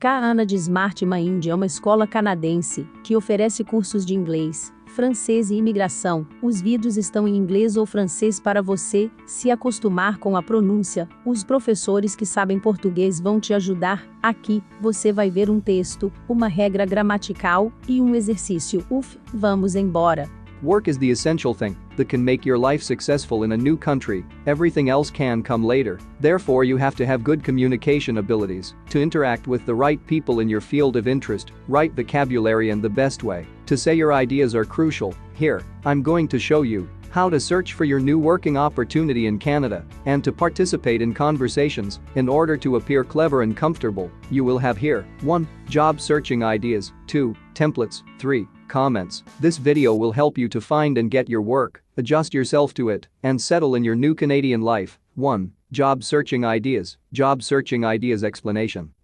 Canada Smart Mind é uma escola canadense que oferece cursos de inglês, francês e imigração. Os vídeos estão em inglês ou francês para você se acostumar com a pronúncia. Os professores que sabem português vão te ajudar. Aqui, você vai ver um texto, uma regra gramatical e um exercício. Vamos embora. Work is the essential thing that can make your life successful in a new country. Everything else can come later. Therefore, you have to have good communication abilities to interact with the right people in your field of interest, right vocabulary, and the best way to say your ideas are crucial. Here, I'm going to show you how to search for your new working opportunity in Canada and to participate in conversations in order to appear clever and comfortable. You will have here 1. Job searching ideas, 2. Templates, 3. Comments. This video will help you to find and get your work, adjust yourself to it, and settle in your new Canadian life. 1. Job searching ideas. Job searching ideas explanation.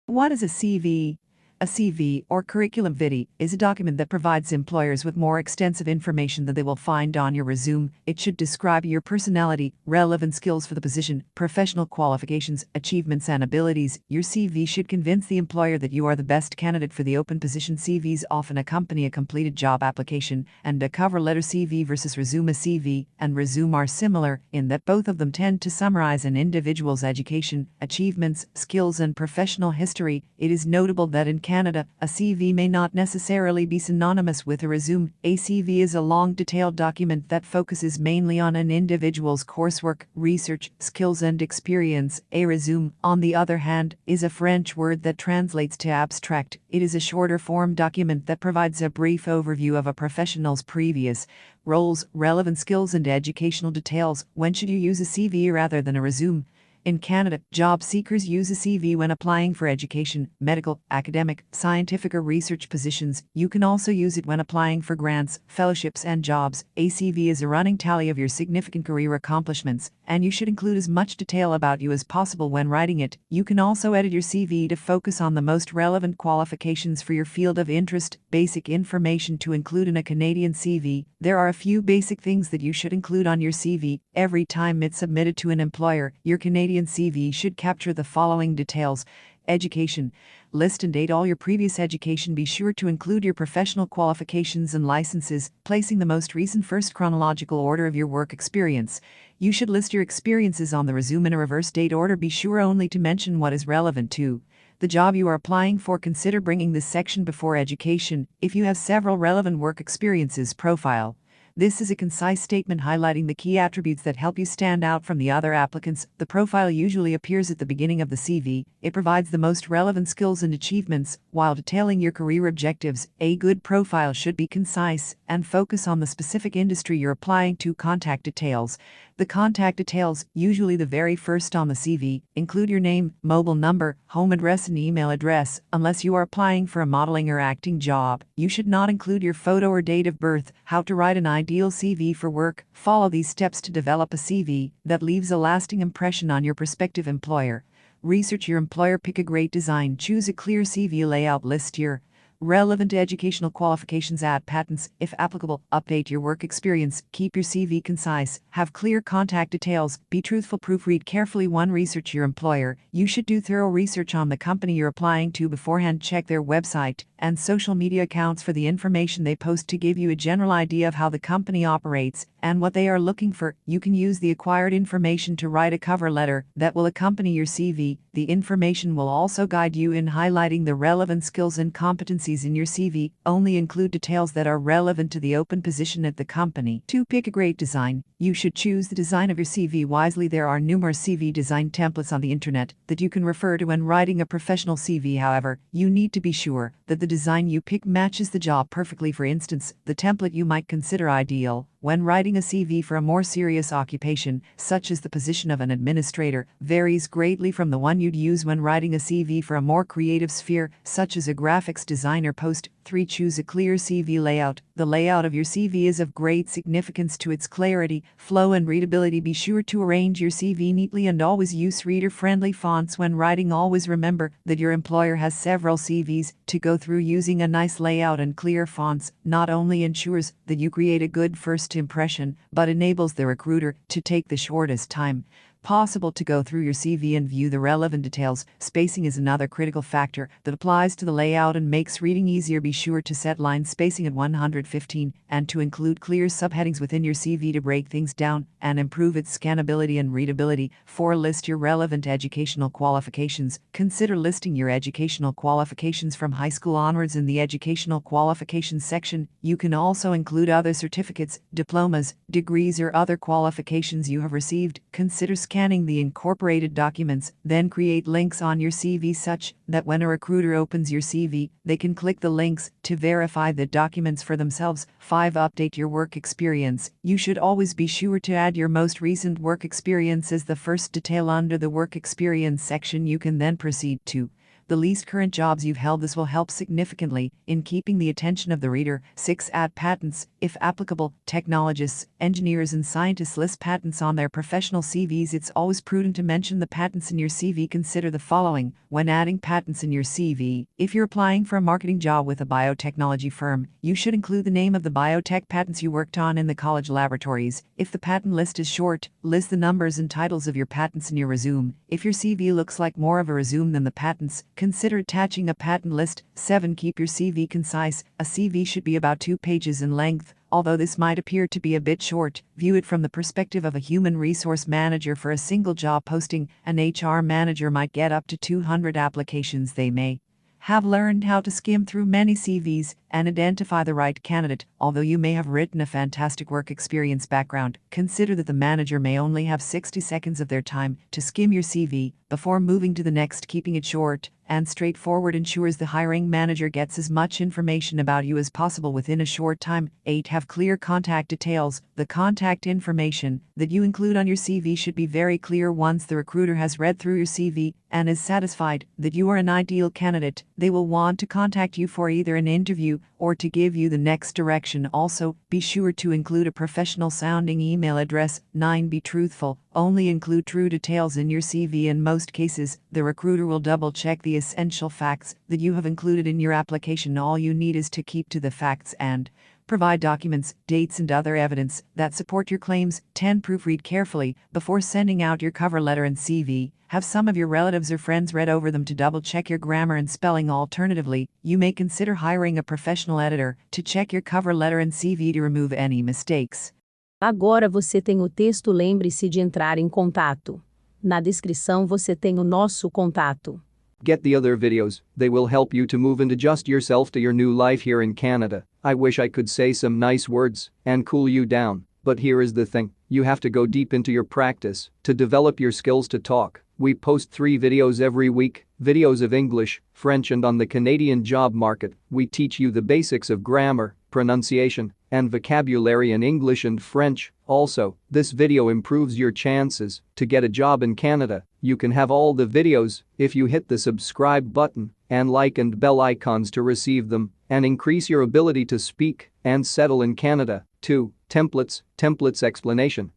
What is a CV? A CV, or curriculum vitae, is a document that provides employers with more extensive information than they will find on your resume. It should describe your personality, relevant skills for the position, professional qualifications, achievements and abilities. Your CV should convince the employer that you are the best candidate for the open position. CVs often accompany a completed job application, and a cover letter. CV versus resume. A CV and resume are similar in that both of them tend to summarize an individual's education, achievements, skills and professional history. It is notable that in Canada, a CV may not necessarily be synonymous with a resume. A CV is a long, detailed document that focuses mainly on an individual's coursework, research, skills and experience. A resume, on the other hand, is a French word that translates to abstract. It is a shorter form document that provides a brief overview of a professional's previous roles, relevant skills and educational details. When should you use a CV rather than a resume? In Canada, job seekers use a CV when applying for education, medical, academic, scientific or research positions. You can also use it when applying for grants, fellowships and jobs. A CV is a running tally of your significant career accomplishments, and you should include as much detail about you as possible when writing it. You can also edit your CV to focus on the most relevant qualifications for your field of interest. Basic information to include in a Canadian CV. There are a few basic things that you should include on your CV. Every time it's submitted to an employer, your Canadian CV should capture the following details. Education. List and date all your previous education. Be sure to include your professional qualifications and licenses, placing the most recent first chronological order of your work experience. You should list your experiences on the resume in a reverse date order. Be sure only to mention what is relevant to the job you are applying for. Consider bringing this section before education if you have several relevant work experiences. Profile. This is a concise statement highlighting the key attributes that help you stand out from the other applicants. The profile usually appears at the beginning of the CV. It provides the most relevant skills and achievements, while detailing your career objectives. A good profile should be concise and focus on the specific industry you're applying to. Contact details. The contact details, usually the very first on the CV, include your name, mobile number, home address and email address. Unless you are applying for a modeling or acting job, you should not include your photo or date of birth. How to write an ideal CV for work. Follow these steps to develop a CV that leaves a lasting impression on your prospective employer. Research your employer. Pick a great design. Choose a clear CV layout. List your relevant educational qualifications. Add patents, if applicable. Update your work experience. Keep your CV concise. Have clear contact details. Be truthful. Proofread carefully. 1. Research your employer. You should do thorough research on the company you're applying to beforehand. Check their website and social media accounts for the information they post to give you a general idea of how the company operates and what they are looking for. You can use the acquired information to write a cover letter that will accompany your CV. The information will also guide you in highlighting the relevant skills and competencies in your CV. Only include details that are relevant to the open position at the company. 2. Pick a great design. You should choose the design of your CV wisely. There are numerous CV design templates on the internet that you can refer to when writing a professional CV. However, you need to be sure that the design you pick matches the job perfectly. For instance, the template you might consider ideal when writing a CV for a more serious occupation, such as the position of an administrator, varies greatly from the one you'd use when writing a CV for a more creative sphere, such as a graphics designer post. 3. Choose a clear CV layout. The layout of your CV is of great significance to its clarity, flow and readability. Be sure to arrange your CV neatly and always use reader-friendly fonts when writing. Always remember that your employer has several CVs to go through. Using a nice layout and clear fonts not only ensures that you create a good first impression, but enables the recruiter to take the shortest time possible to go through your CV and view the relevant details. Spacing is another critical factor that applies to the layout and makes reading easier. Be sure to set line spacing at 115 and to include clear subheadings within your CV to break things down and improve its scannability and readability. 4. List your relevant educational qualifications. Consider listing your educational qualifications from high school onwards in the educational qualifications section. You can also include other certificates, diplomas, degrees, or other qualifications you have received. Consider scanning the incorporated documents, then create links on your CV such that when a recruiter opens your CV, they can click the links to verify the documents for themselves. 5. Update your work experience. You should always be sure to add your most recent work experience as the first detail under the work experience section. You can then proceed to the least current jobs you've held. This will help significantly in keeping the attention of the reader. 6. Add patents. If applicable, technologists, engineers, and scientists list patents on their professional CVs. It's always prudent to mention the patents in your CV. Consider the following when adding patents in your CV. If you're applying for a marketing job with a biotechnology firm, you should include the name of the biotech patents you worked on in the college laboratories. If the patent list is short, list the numbers and titles of your patents in your resume. If your CV looks like more of a resume than the patents, consider attaching a patent list. 7. Keep your CV concise. A CV should be about 2 pages in length. Although this might appear to be a bit short, view it from the perspective of a human resource manager. For a single job posting, an HR manager might get up to 200 applications. They may have learned how to skim through many CVs and identify the right candidate. Although you may have written a fantastic work experience background, consider that the manager may only have 60 seconds of their time to skim your CV before moving to the next. Keeping it short and straightforward ensures the hiring manager gets as much information about you as possible within a short time. 8. Have clear contact details. The contact information that you include on your CV should be very clear. Once the recruiter has read through your CV and is satisfied that you are an ideal candidate, they will want to contact you for either an interview or to give you the next direction. Also, be sure to include a professional sounding email address. 9. Be truthful. Only include true details in your CV. In most cases, the recruiter will double check the essential facts that you have included in your application. All you need is to keep to the facts and provide documents, dates, and other evidence that support your claims. 10. Proofread carefully before sending out your cover letter and CV. Have some of your relatives or friends read over them to double check your grammar and spelling. Alternatively, you may consider hiring a professional editor to check your cover letter and CV to remove any mistakes. Agora você tem o texto. Lembre-se de entrar em contato. Na descrição você tem o nosso contato. Get the other videos, they will help you to move and adjust yourself to your new life here in Canada. I wish I could say some nice words and cool you down, but here is the thing, you have to go deep into your practice to develop your skills to talk. We post 3 videos every week, videos of English, French, and on the Canadian job market. We teach you the basics of grammar, pronunciation, and vocabulary in English and French. Also, this video improves your chances to get a job in Canada. You can have all the videos if you hit the subscribe button and like and bell icons to receive them and increase your ability to speak and settle in Canada. 2. Templates explanation.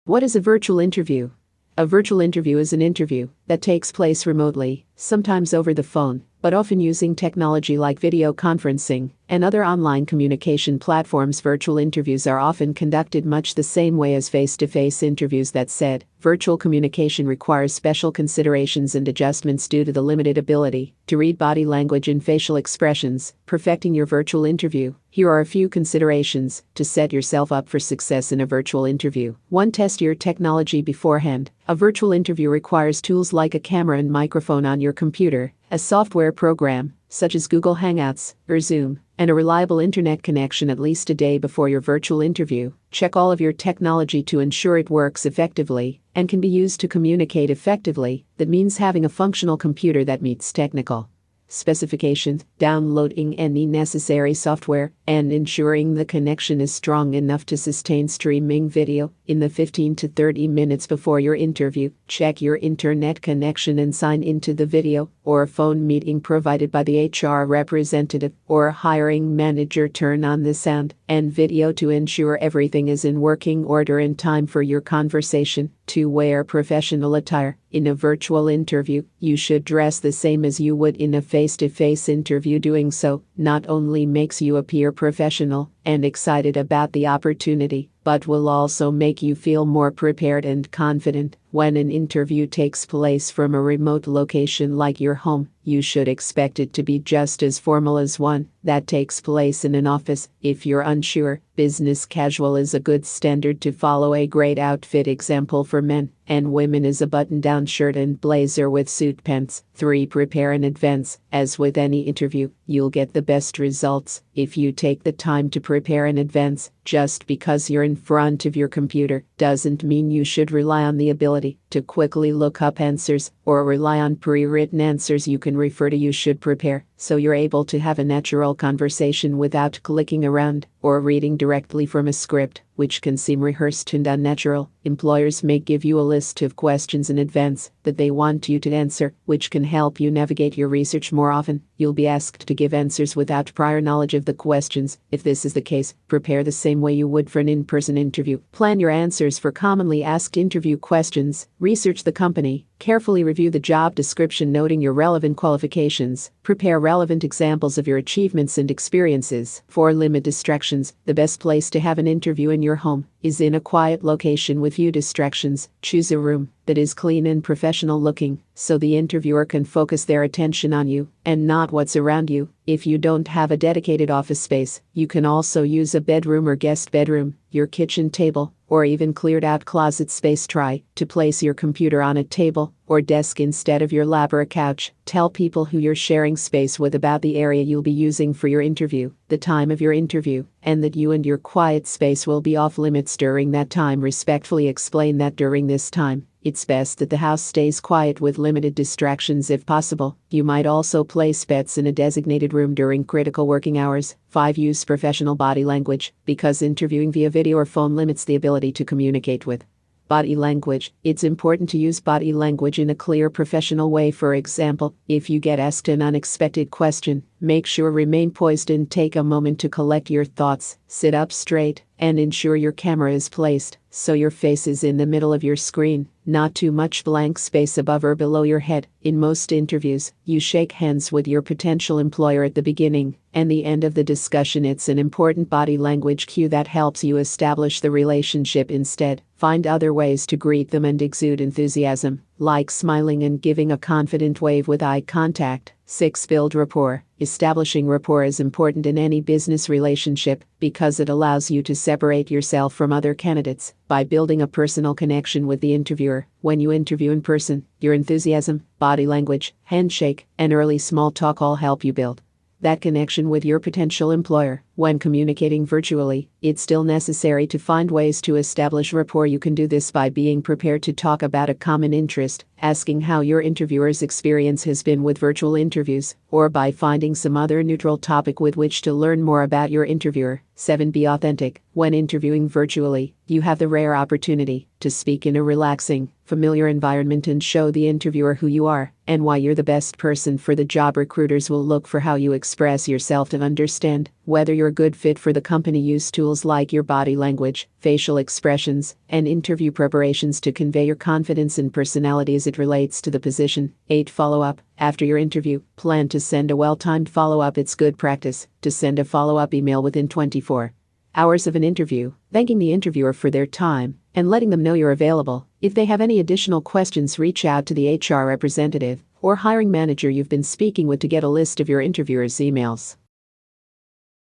What is a virtual interview? A virtual interview is an interview that takes place remotely, sometimes over the phone, but often using technology like video conferencing and other online communication platforms. Virtual interviews are often conducted much the same way as face-to-face interviews. That said, virtual communication requires special considerations and adjustments due to the limited ability to read body language and facial expressions. Perfecting your virtual interview. Here are a few considerations to set yourself up for success in a virtual interview. 1. Test your technology beforehand. A virtual interview requires tools like a camera and microphone on your computer, a software program, such as Google Hangouts or Zoom, and a reliable internet connection at least a day before your virtual interview. Check all of your technology to ensure it works effectively and can be used to communicate effectively. That means having a functional computer that meets technical specifications, downloading any necessary software, and ensuring the connection is strong enough to sustain streaming video. In the 15 to 30 minutes before your interview, check your internet connection and sign into the video or phone meeting provided by the HR representative or hiring manager. Turn on the sound and video to ensure everything is in working order in time for your conversation. 2. Wear professional attire. In a virtual interview, you should dress the same as you would in a face-to-face interview. Doing so not only makes you appear professional and excited about the opportunity, but will also make you feel more prepared and confident. When an interview takes place from a remote location like your home, you should expect it to be just as formal as one that takes place in an office. If you're unsure, business casual is a good standard to follow. A great outfit example for men and women is a button-down shirt and blazer with suit pants. 3. Prepare in advance. As with any interview, you'll get the best results if you take the time to prepare in advance. Just because you're in front of your computer doesn't mean you should rely on the ability to quickly look up answers or rely on pre-written answers you can refer to. You should prepare so you're able to have a natural conversation without clicking around or reading directly from a script, which can seem rehearsed and unnatural. Employers may give you a list of questions in advance that they want you to answer, which can help you navigate your research more often. You'll be asked to give answers without prior knowledge of the questions. If this is the case, prepare the same way you would for an in-person interview. Plan your answers for commonly asked interview questions. Research the company. Carefully review the job description, noting your relevant qualifications. Prepare relevant examples of your achievements and experiences. 4. Limit distractions. The best place to have an interview in your home is in a quiet location with few distractions. Choose a room that is clean and professional looking, so the interviewer can focus their attention on you and not what's around you. If you don't have a dedicated office space, you can also use a bedroom or guest bedroom, your kitchen table, or even cleared out closet space. Try to place your computer on a table or desk instead of your lap or a couch. Tell people who you're sharing space with about the area you'll be using for your interview, the time of your interview, and that you and your quiet space will be off limits during that time. Respectfully explain that during this time, it's best that the house stays quiet with limited distractions if possible. You might also place pets in a designated room during critical working hours. 5. Use professional body language. Because interviewing via video or phone limits the ability to communicate with body language, it's important to use body language in a clear, professional way. For example, if you get asked an unexpected question, make sure remain poised and take a moment to collect your thoughts. Sit up straight and ensure your camera is placed so your face is in the middle of your screen, not too much blank space above or below your head. In most interviews, you shake hands with your potential employer at the beginning and the end of the discussion. It's an important body language cue that helps you establish the relationship. Instead, find other ways to greet them and exude enthusiasm, like smiling and giving a confident wave with eye contact. 6. Build rapport. Establishing rapport is important in any business relationship because it allows you to separate yourself from other candidates by building a personal connection with the interviewer. When you interview in person, your enthusiasm, body language, handshake, and early small talk all help you build that connection with your potential employer. When communicating virtually, it's still necessary to find ways to establish rapport. You can do this by being prepared to talk about a common interest, asking how your interviewer's experience has been with virtual interviews, or by finding some other neutral topic with which to learn more about your interviewer. 7. Be authentic. When interviewing virtually, you have the rare opportunity to speak in a relaxing, familiar environment and show the interviewer who you are and why you're the best person for the job. Recruiters will look for how you express yourself to understand whether you're a good fit for the company. Use tools like your body language, facial expressions, and interview preparations to convey your confidence and personality as it relates to the position. 8. Follow up. After your interview, plan to send a well-timed follow-up. It's good practice to send a follow-up email within 24 hours of an interview, thanking the interviewer for their time and letting them know you're available. If they have any additional questions, reach out to the HR representative or hiring manager you've been speaking with to get a list of your interviewer's emails.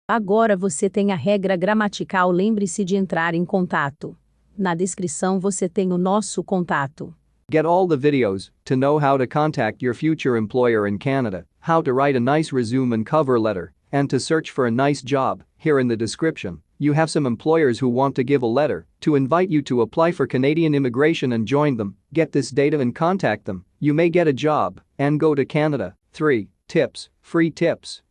Agora você tem a regra gramatical. Lembre-se de entrar em contato. Na descrição você tem o nosso contato. Get all the videos to know how to contact your future employer in Canada, how to write a nice resume and cover letter, and to search for a nice job. Here in the description, you have some employers who want to give a letter to invite you to apply for Canadian immigration and join them. Get this data and contact them. You may get a job and go to Canada. 3. Tips. Free tips.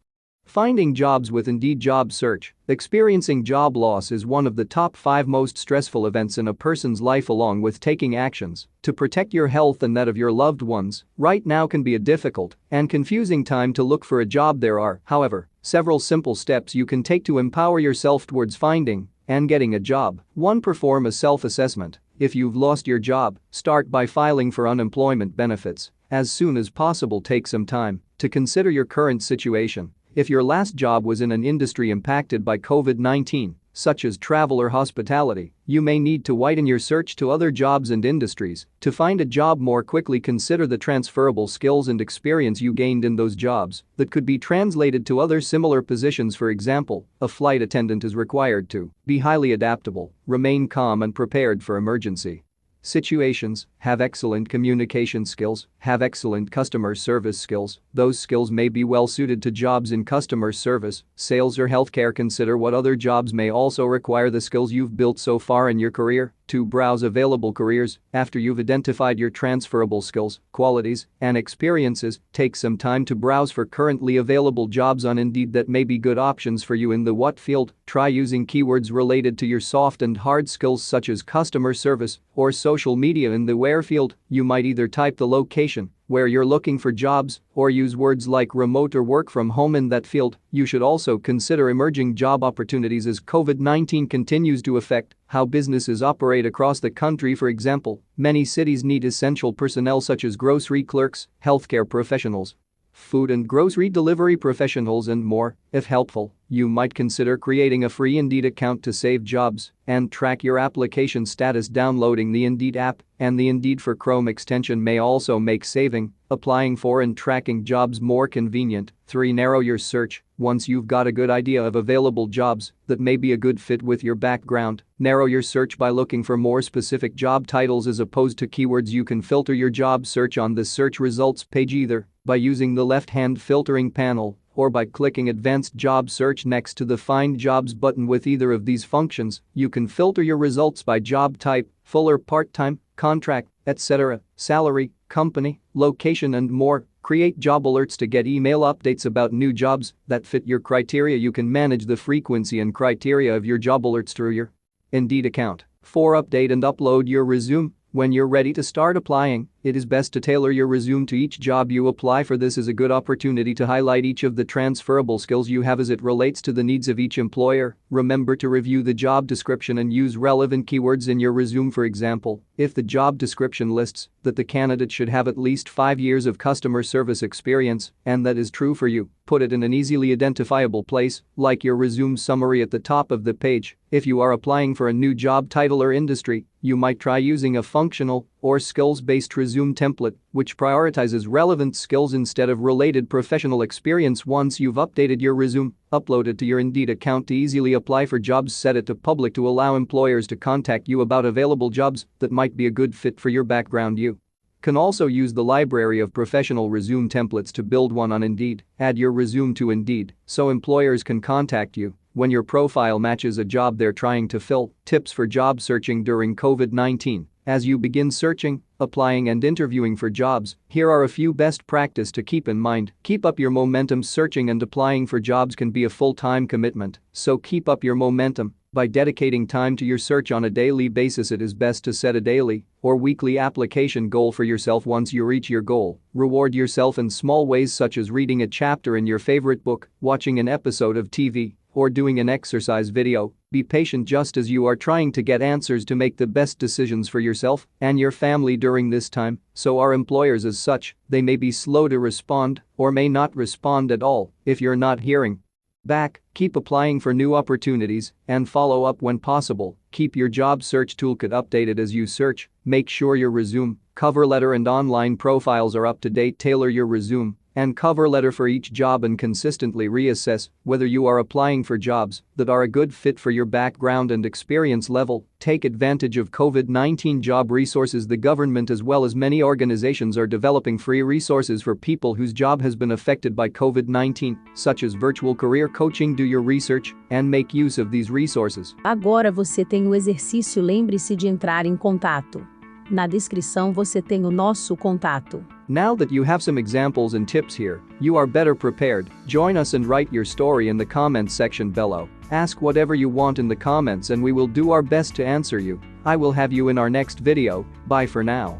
Finding jobs with Indeed Job Search. Experiencing job loss is one of the top 5 most stressful events in a person's life, along with taking actions to protect your health and that of your loved ones. Right now can be a difficult and confusing time to look for a job. There are, however, several simple steps you can take to empower yourself towards finding and getting a job. 1. Perform a self-assessment. If you've lost your job, start by filing for unemployment benefits as soon as possible. Take some time to consider your current situation. If your last job was in an industry impacted by COVID-19, such as travel or hospitality, you may need to widen your search to other jobs and industries. To find a job more quickly, consider the transferable skills and experience you gained in those jobs that could be translated to other similar positions. For example, a flight attendant is required to be highly adaptable, remain calm and prepared for emergency situations, have excellent communication skills, have excellent customer service skills. Those skills may be well suited to jobs in customer service, sales or healthcare. Consider what other jobs may also require the skills you've built so far in your career. To browse available careers, after you've identified your transferable skills, qualities, and experiences, take some time to browse for currently available jobs on Indeed that may be good options for you in the what field. Try using keywords related to your soft and hard skills such as customer service or social media in the where field. You might either type the location where you're looking for jobs or use words like remote or work from home in that field. You should also consider emerging job opportunities as COVID-19 continues to affect how businesses operate across the country. For example, many cities need essential personnel such as grocery clerks, healthcare professionals, food and grocery delivery professionals and more. If helpful, you might consider creating a free Indeed account to save jobs and track your application status. Downloading the Indeed app and the Indeed for Chrome extension may also make saving, applying for and tracking jobs more convenient. 3. Narrow your search. Once you've got a good idea of available jobs that may be a good fit with your background, narrow your search by looking for more specific job titles as opposed to keywords. You can filter your job search on the search results page either by using the left-hand filtering panel or by clicking Advanced Job Search next to the Find Jobs button. With either of these functions, you can filter your results by job type, full or part-time, contract, etc., salary, company, location and more. Create job alerts to get email updates about new jobs that fit your criteria. You can manage the frequency and criteria of your job alerts through your Indeed account. 4. Update and upload your resume. When you're ready to start applying, it is best to tailor your resume to each job you apply for. This is a good opportunity to highlight each of the transferable skills you have as it relates to the needs of each employer. Remember to review the job description and use relevant keywords in your resume. For example, if the job description lists that the candidate should have at least 5 years of customer service experience, and that is true for you, put it in an easily identifiable place, like your resume summary at the top of the page. If you are applying for a new job title or industry, you might try using a functional or skills-based resume template, which prioritizes relevant skills instead of related professional experience. Once you've updated your resume, upload it to your Indeed account to easily apply for jobs. Set it to public to allow employers to contact you about available jobs that might be a good fit for your background. You can also use the library of professional resume templates to build one on Indeed. Add your resume to Indeed so employers can contact you when your profile matches a job they're trying to fill. Tips for job searching during COVID-19. As you begin searching, applying and interviewing for jobs, here are a few best practices to keep in mind. Keep up your momentum. Searching and applying for jobs can be a full-time commitment, so keep up your momentum by dedicating time to your search on a daily basis. It is best to set a daily or weekly application goal for yourself. Once you reach your goal, reward yourself in small ways such as reading a chapter in your favorite book, watching an episode of TV, or doing an exercise video. Be patient just as you are trying to get answers to make the best decisions for yourself and your family during this time. So are employers. As such, they may be slow to respond or may not respond at all. If you're not hearing back, keep applying for new opportunities and follow up when possible. Keep your job search toolkit updated as you search. Make sure your resume, cover letter and online profiles are up to date. Tailor your resume and cover letter for each job and consistently reassess whether you are applying for jobs that are a good fit for your background and experience level. Take advantage of COVID-19 job resources. The government as well as many organizations are developing free resources for people whose job has been affected by COVID-19, such as virtual career coaching. Do your research and make use of these resources. Agora você tem o exercício. Lembre-se de entrar em contato. Na descrição você tem o nosso contato. Now that you have some examples and tips here, you are better prepared. Join us and write your story in the comments section below. Ask whatever you want in the comments and we will do our best to answer you. I will have you in our next video. Bye for now.